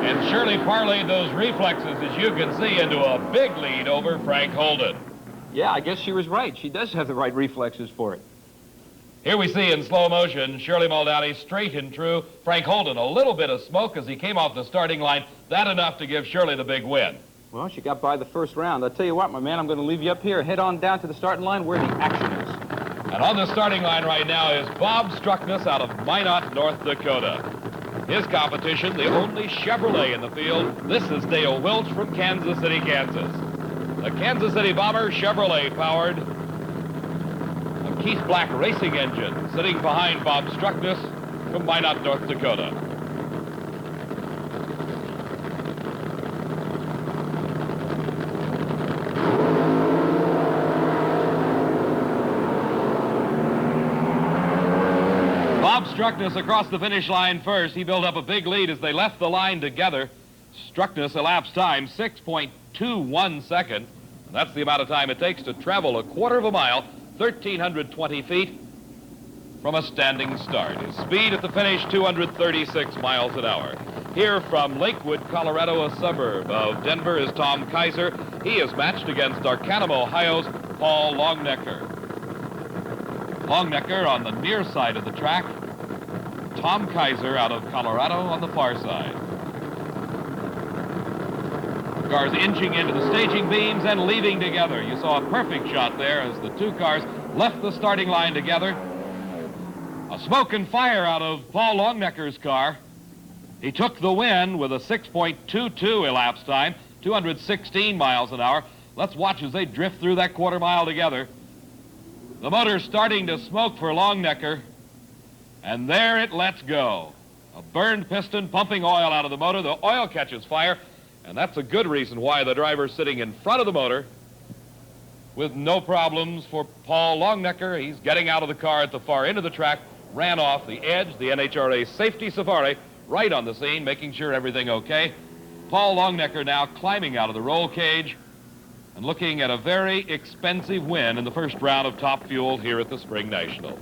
And Shirley parlayed those reflexes, as you can see, into a big lead over Frank Holden. Yeah, I guess she was right. She does have the right reflexes for it. Here we see in slow motion Shirley Muldowney straight and true. Frank Holden, a little bit of smoke as he came off the starting line. That enough to give Shirley the big win. Well, she got by the first round. I'll tell you what, my man, I'm going to leave you up here. Head on down to the starting line where the action is. And on the starting line right now is Bob Struckness out of Minot, North Dakota. His competition, the only Chevrolet in the field. This is Dale Welch from Kansas City, Kansas. The Kansas City Bomber Chevrolet powered a Keith Black racing engine sitting behind Bob Struckness from Minot, North Dakota. Bob Struckness across the finish line first. He built up a big lead as they left the line together. Struckness elapsed time 6.21 seconds. That's the amount of time it takes to travel a quarter of a mile, 1,320 feet from a standing start. His speed at the finish, 236 miles an hour. Here from Lakewood, Colorado, a suburb of Denver, is Tom Kaiser. He is matched against Arcanum, Ohio's Paul Longnecker. Longnecker on the near side of the track. Tom Kaiser out of Colorado on the far side. Cars inching into the staging beams and leaving together. You saw a perfect shot there as the two cars left the starting line together. A smoke and fire out of Paul Longnecker's car. He took the win with a 6.22 elapsed time, 216 miles an hour. Let's watch as they drift through that quarter mile together. The motor's starting to smoke for Longnecker, and there it lets go. A burned piston pumping oil out of the motor. The oil catches fire, and that's a good reason why the driver's sitting in front of the motor with no problems for Paul Longnecker. He's getting out of the car at the far end of the track, ran off the edge, the NHRA safety safari, right on the scene, making sure everything okay. Paul Longnecker now climbing out of the roll cage and looking at a very expensive win in the first round of Top Fuel here at the Spring Nationals.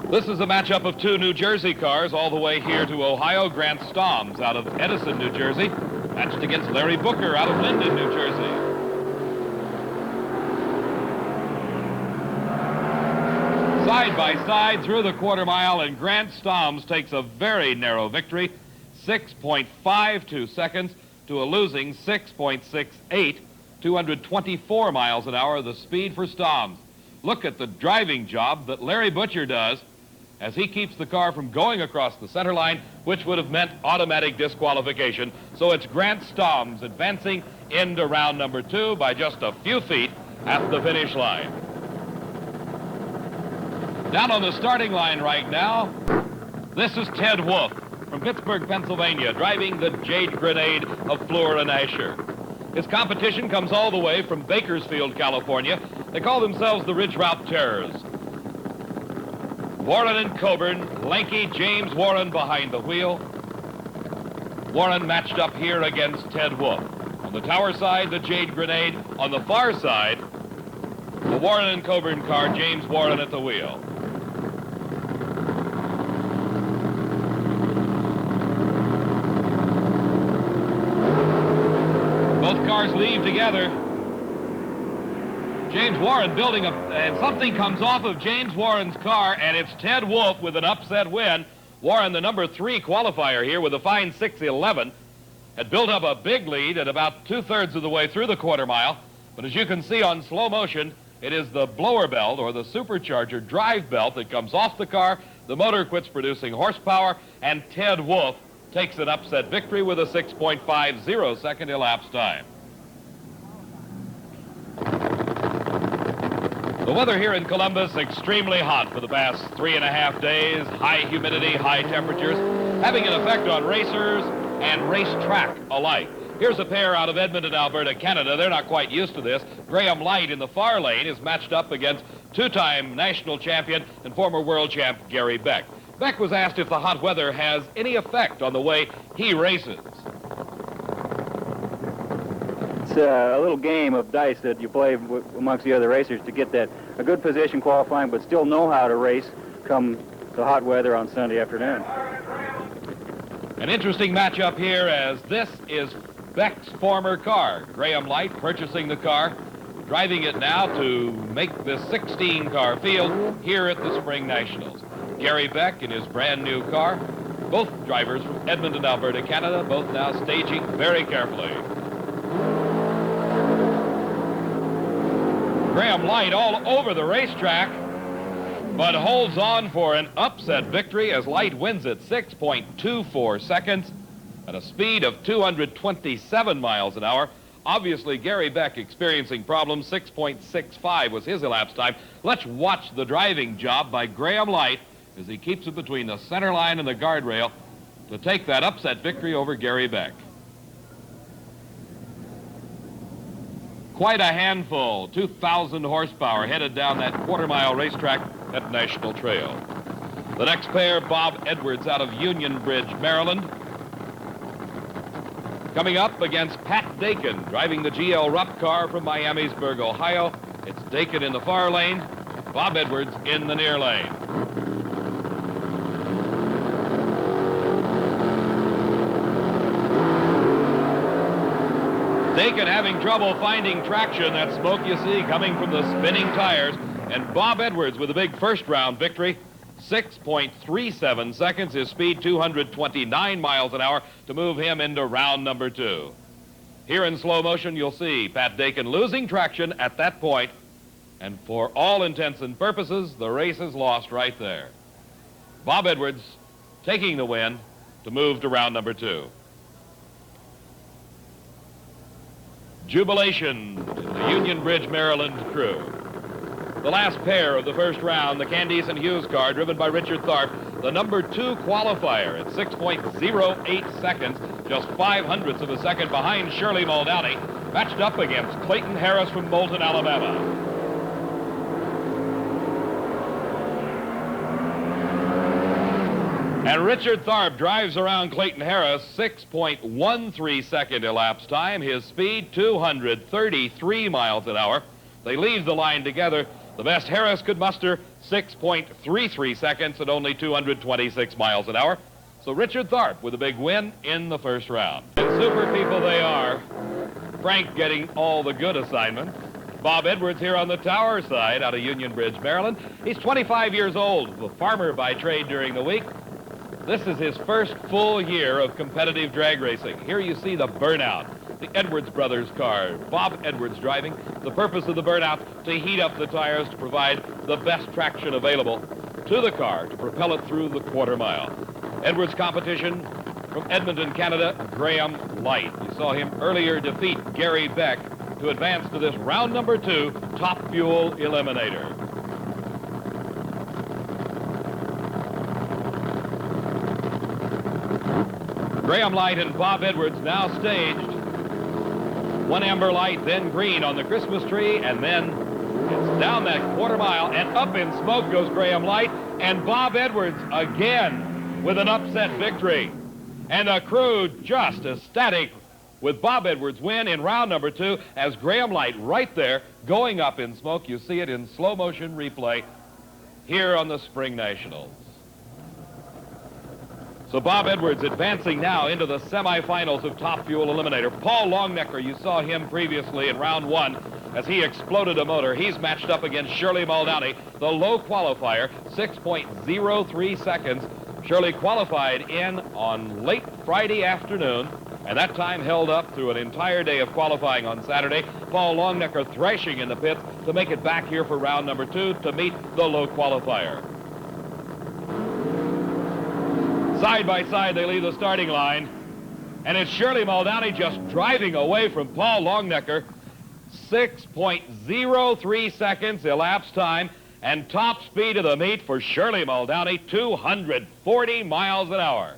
This is a matchup of two New Jersey cars all the way here to Ohio. Grant Stoms out of Edison, New Jersey, matched against Larry Booker out of Linden, New Jersey. Side by side through the quarter mile, and Grant Stoms takes a very narrow victory, 6.52 seconds to a losing 6.68, 224 miles an hour, the speed for Stoms. Look at the driving job that Larry Butcher does as he keeps the car from going across the center line, which would have meant automatic disqualification. So it's Grant Stoms advancing into round number 2 by just a few feet at the finish line. Down on the starting line right now, this is Ted Wolf from Pittsburgh, Pennsylvania, driving the Jade Grenade of Fluor and Asher. His competition comes all the way from Bakersfield, California. They call themselves the Ridge Route Terrors. Warren and Coburn, lanky James Warren behind the wheel. Warren matched up here against Ted Wolf. On the tower side, the Jade Grenade. On the far side, the Warren and Coburn car, James Warren at the wheel. Both cars leave together. James Warren building up, and something comes off of James Warren's car, and it's Ted Wolf with an upset win. Warren, the number 3 qualifier here with a fine 6:11, had built up a big lead at about 2/3 of the way through the quarter mile. But as you can see on slow motion, it is the blower belt or the supercharger drive belt that comes off the car. The motor quits producing horsepower, and Ted Wolf takes an upset victory with a 6.50 second elapsed time. The weather here in Columbus, extremely hot for the past 3.5 days. High humidity, high temperatures, having an effect on racers and racetrack alike. Here's a pair out of Edmonton, Alberta, Canada. They're not quite used to this. Graham Light in the far lane is matched up against 2-time national champion and former world champ Gary Beck. Beck was asked if the hot weather has any effect on the way he races. It's a little game of dice that you play amongst the other racers to get a good position qualifying, but still know how to race come the hot weather on Sunday afternoon. An interesting matchup here, as this is Beck's former car. Graham Light purchasing the car, driving it now to make this 16-car field here at the Spring Nationals. Gary Beck in his brand new car. Both drivers from Edmonton, Alberta, Canada, both now staging very carefully. Graham Light all over the racetrack, but holds on for an upset victory as Light wins it 6.24 seconds at a speed of 227 miles an hour. Obviously, Gary Beck experiencing problems. 6.65 was his elapsed time. Let's watch the driving job by Graham Light as he keeps it between the center line and the guardrail to take that upset victory over Gary Beck. Quite a handful, 2,000 horsepower headed down that quarter-mile racetrack at National Trail. The next pair, Bob Edwards out of Union Bridge, Maryland. Coming up against Pat Dakin, driving the GL Rupp car from Miamisburg, Ohio. It's Dakin in the far lane, Bob Edwards in the near lane. Dakin having trouble finding traction. That smoke you see coming from the spinning tires. And Bob Edwards with a big first-round victory. 6.37 seconds, his speed 229 miles an hour to move him into round number 2. Here in slow motion, you'll see Pat Dakin losing traction at that point. And for all intents and purposes, the race is lost right there. Bob Edwards taking the win to move to round number 2. Jubilation in the Union Bridge, Maryland crew. The last pair of the first round, the Candice and Hughes car, driven by Richard Tharp, the number 2 qualifier at 6.08 seconds, just 0.05 of a second behind Shirley Muldowney, matched up against Clayton Harris from Moulton, Alabama. And Richard Tharp drives around Clayton Harris, 6.13 second elapsed time. His speed, 233 miles an hour. They leave the line together. The best Harris could muster, 6.33 seconds at only 226 miles an hour. So Richard Tharp with a big win in the first round. And super people they are. Frank getting all the good assignments. Bob Edwards here on the tower side out of Union Bridge, Maryland. He's 25 years old, a farmer by trade during the week. This is his first full year of competitive drag racing. Here you see the burnout, the Edwards brothers car, Bob Edwards driving. The purpose of the burnout, to heat up the tires to provide the best traction available to the car to propel it through the quarter mile. Edwards competition from Edmonton, Canada, Graham Light. You saw him earlier defeat Gary Beck to advance to this round number 2 Top Fuel Eliminator. Graham Light and Bob Edwards now staged. One amber light, then green on the Christmas tree, and then it's down that quarter mile, and up in smoke goes Graham Light, and Bob Edwards again with an upset victory. And the crew just ecstatic with Bob Edwards' win in round number 2 as Graham Light right there going up in smoke. You see it in slow motion replay here on the Spring Nationals. So Bob Edwards advancing now into the semifinals of Top Fuel Eliminator. Paul Longnecker, you saw him previously in round 1 as he exploded a motor. He's matched up against Shirley Muldowney, the low qualifier, 6.03 seconds. Shirley qualified in on late Friday afternoon, and that time held up through an entire day of qualifying on Saturday. Paul Longnecker thrashing in the pits to make it back here for round number 2 to meet the low qualifier. Side by side, they leave the starting line. And it's Shirley Muldowney just driving away from Paul Longnecker. 6.03 seconds elapsed time. And top speed of the meet for Shirley Muldowney, 240 miles an hour.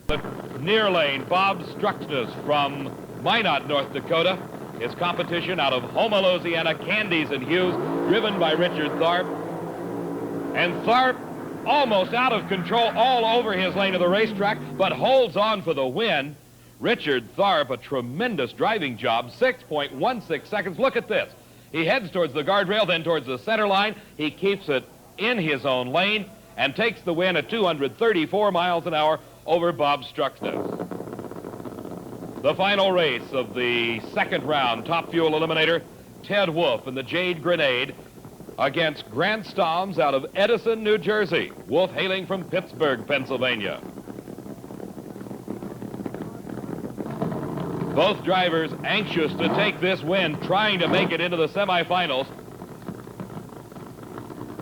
The near lane, Bob Struxness from Minot, North Dakota. His competition out of Houma, Louisiana, Candies and Hughes, driven by Richard Tharp. And Tharp almost out of control all over his lane of the racetrack, but holds on for the win. Richard Tharp, a tremendous driving job, 6.16 seconds. Look at this. He heads towards the guardrail, then towards the center line. He keeps it in his own lane and takes the win at 234 miles an hour, over Bob Struxness. The final race of the second round, Top Fuel Eliminator, Ted Wolf and the Jade Grenade against Grant Stoms out of Edison, New Jersey. Wolf hailing from Pittsburgh, Pennsylvania. Both drivers anxious to take this win, trying to make it into the semifinals.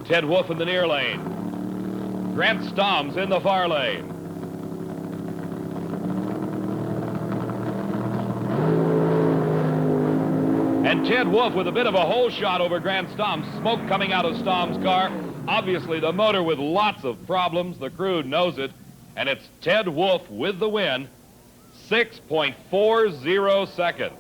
Ted Wolf in the near lane. Grant Stoms in the far lane. And Ted Wolf with a bit of a hole shot over Grant Stoms. Smoke coming out of Stoms' car. Obviously the motor with lots of problems. The crew knows it. And it's Ted Wolf with the win. 6.40 seconds.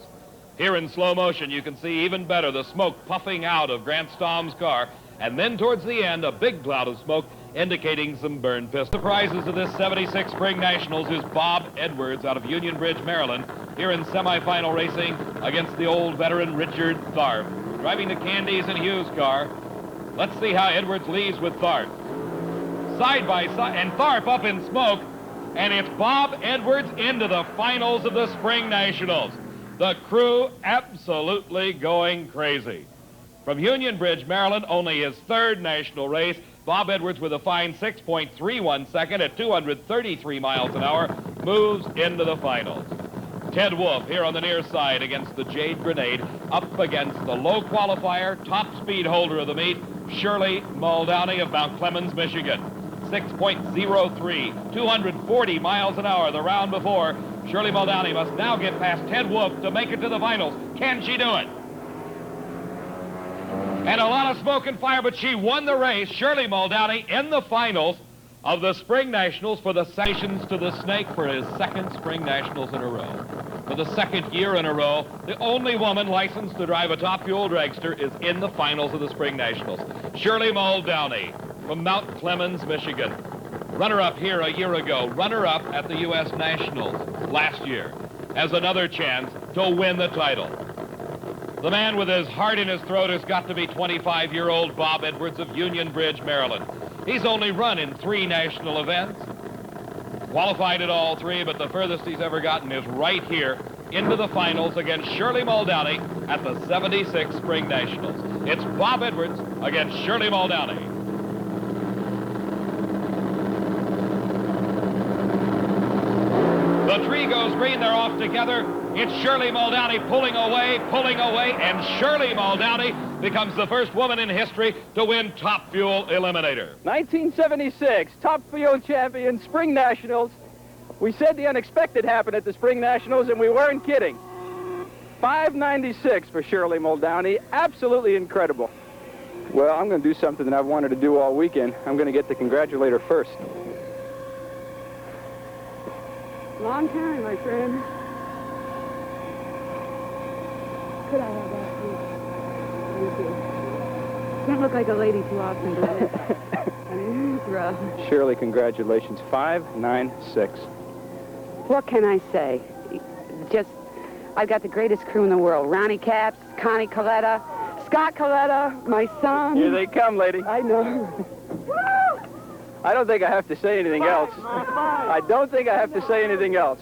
Here in slow motion, you can see even better the smoke puffing out of Grant Stoms' car. And then towards the end, a big cloud of smoke indicating some burned pistons. The prizes of this 76 Spring Nationals is Bob Edwards out of Union Bridge, Maryland, here in semifinal racing against the old veteran Richard Tharp. Driving the Candies and Hughes car. Let's see how Edwards leaves with Tharp. Side by side, and Tharp up in smoke. And it's Bob Edwards into the finals of the Spring Nationals. The crew absolutely going crazy. From Union Bridge, Maryland, only his third national race. Bob Edwards with a fine 6.31 second at 233 miles an hour moves into the finals. Ted Wolf here on the near side against the Jade Grenade, up against the low qualifier, top speed holder of the meet, Shirley Muldowney of Mount Clemens, Michigan. 6.03, 240 miles an hour the round before. Shirley Muldowney must now get past Ted Wolf to make it to the finals. Can she do it? And a lot of smoke and fire, but she won the race. Shirley Muldowney in the finals of the Spring Nationals for the Sessions to the Snake for his second Spring Nationals in a row. For the second year in a row, the only woman licensed to drive a Top Fuel dragster is in the finals of the Spring Nationals. Shirley Muldowney from Mount Clemens, Michigan. Runner-up here a year ago, runner-up at the U.S. Nationals last year, has another chance to win the title. The man with his heart in his throat has got to be 25-year-old Bob Edwards of Union Bridge, Maryland. He's only run in 3 national events, qualified at all 3, but the furthest he's ever gotten is right here into the finals against Shirley Muldowney at the 76 Spring Nationals. It's Bob Edwards against Shirley Muldowney. The tree goes green, they're off together. It's Shirley Muldowney pulling away, and Shirley Muldowney becomes the first woman in history to win Top Fuel Eliminator. 1976, Top Fuel champion, Spring Nationals. We said the unexpected happened at the Spring Nationals, and we weren't kidding. 5.96 for Shirley Muldowney. Absolutely incredible. Well, I'm going to do something that I've wanted to do all weekend. I'm going to get to congratulate her first. Long time, my friend. Could I have that, please? Thank you. Can't look like a lady too often, does it? I mean, it's rough. Shirley, congratulations. 5.96. What can I say? Just, I've got the greatest crew in the world. Ronnie Capps, Connie Coletta, Scott Coletta, my son. Here they come, lady. I know. I don't think I have to say anything else. I don't think I have to say anything else.